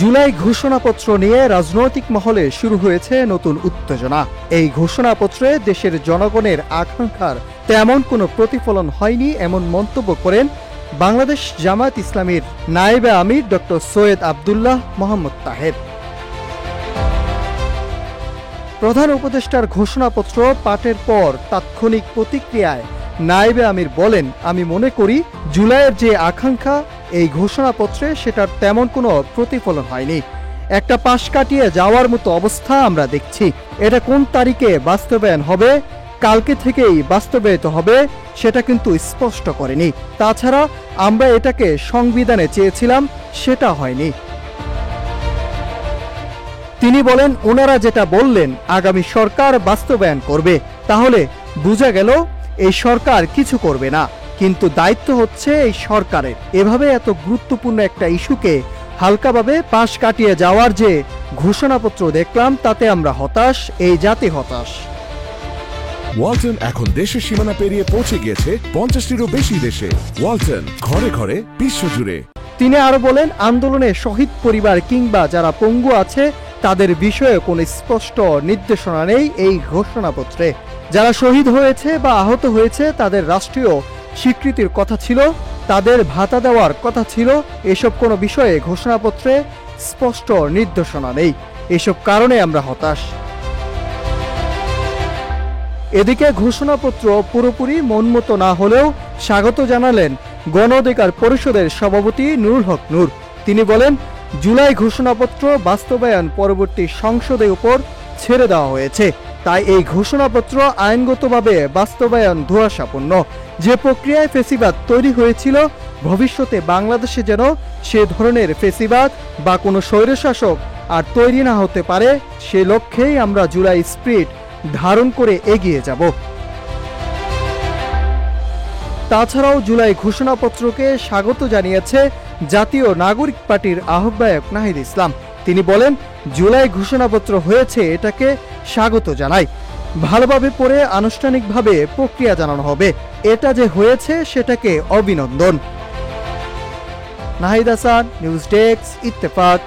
জুলাই ঘোষণাপত্র নিয়ে রাজনৈতিক মহলে শুরু হয়েছে নতুন উত্তেজনা। এই ঘোষণাপত্রে দেশের জনগণের আকাঙ্ক্ষার তেমন কোনো প্রতিফলন হয়নি এমন মন্তব্য করেন বাংলাদেশ জামায়াত ইসলামীর নায়েবে আমির ডক্টর সৈয়দ আব্দুল্লাহ মোহাম্মদ তাহের। প্রধান উপদেষ্টার ঘোষণাপত্র পাঠের পর তাৎক্ষণিক প্রতিক্রিয়ায় নায়েবে আমির বলেন, আমি মনে করি জুলাইয়ের যে আকাঙ্ক্ষা এই ঘোষণাপত্রে সেটার তেমন কোনো প্রতিফলন হয়নি। একটা পাশ কাটিয়ে যাওয়ার মতো অবস্থা আমরা দেখছি। এটা কোন তারিখে বাস্তবায়ন হবে, কালকে থেকেই বাস্তবায়িত হবে সেটা কিন্তু স্পষ্ট করেনি। তাছাড়া আমরা এটাকে সংবিধানে চেয়েছিলাম, সেটা হয়নি। তিনি বলেন, ওনারা যেটা বললেন আগামী সরকার বাস্তবায়ন করবে, তাহলে বোঝা গেল এই সরকার কিছু করবে না, কিন্তু দায়িত্ব হচ্ছে এই সরকারের। এভাবে এত গুরুত্বপূর্ণ একটা ইস্যুকে হালকাভাবে পাশ কাটিয়ে যাওয়ার যে ঘোষণাপত্র দেখলাম, তাতে আমরা হতাশ, এই জাতি হতাশ। ওয়ালটন এখন দেশের সীমানা পেরিয়ে পৌঁছে গিয়েছে 50টিরও বেশি দেশে। ওয়ালটন, ঘরে ঘরে বিশ্বজুড়ে। তিনি আরো বলেন, আন্দোলনে শহীদ পরিবার কিংবা যারা পঙ্গু আছে তাদের বিষয়ে কোনো স্পষ্ট নির্দেশনা নেই এই ঘোষণাপত্রে। যারা শহীদ হয়েছে বা আহত হয়েছে তাদের রাষ্ট্রীয় স্বীকৃতির কথা ছিল, তাদের ভাতা দেওয়ার কথা ছিল, এসব কোনো বিষয়ে ঘোষণাপত্রে স্পষ্ট নির্দেশনা নেই। এসব কারণে আমরা হতাশ। এদিকে ঘোষণাপত্র পুরোপুরি মনমতো না হলেও স্বাগত জানালেন গণ অধিকার পরিষদের সভাপতি নুরুল হক নূর। তিনি বলেন, জুলাই ঘোষণাপত্র বাস্তবায়ন পরবর্তী সংসদের উপর ছেড়ে দেওয়া হয়েছে, তাই এই ঘোষণাপত্র আইনগতভাবে বাস্তবায়ন ধোঁয়াশাপন্ন। যে প্রক্রিয়ায় ফেসিবাদ তৈরি হয়েছিল, ভবিষ্যতে বাংলাদেশে যেন সে ধরনের ফেসিবাদ বা কোনো স্বৈরশাসক আর তৈরি না হতে পারে, সে লক্ষ্যেই আমরা জুলাই স্পিরিট ধারণ করে এগিয়ে যাব। তাছাড়াও জুলাই ঘোষণাপত্রকে স্বাগত জানিয়েছে জাতীয় নাগরিক পার্টির আহ্বায়ক নাহিদ ইসলাম। তিনি বলেন, জুলাই ঘোষণাপত্র হয়েছে, এটাকে স্বাগত জানাই। ভালোভাবে পড়ে আনুষ্ঠানিকভাবে প্রক্রিয়া জানানো হবে। এটা যে হয়েছে সেটাকে অভিনন্দন। Nahid Hasan, news desk, Ittefaq.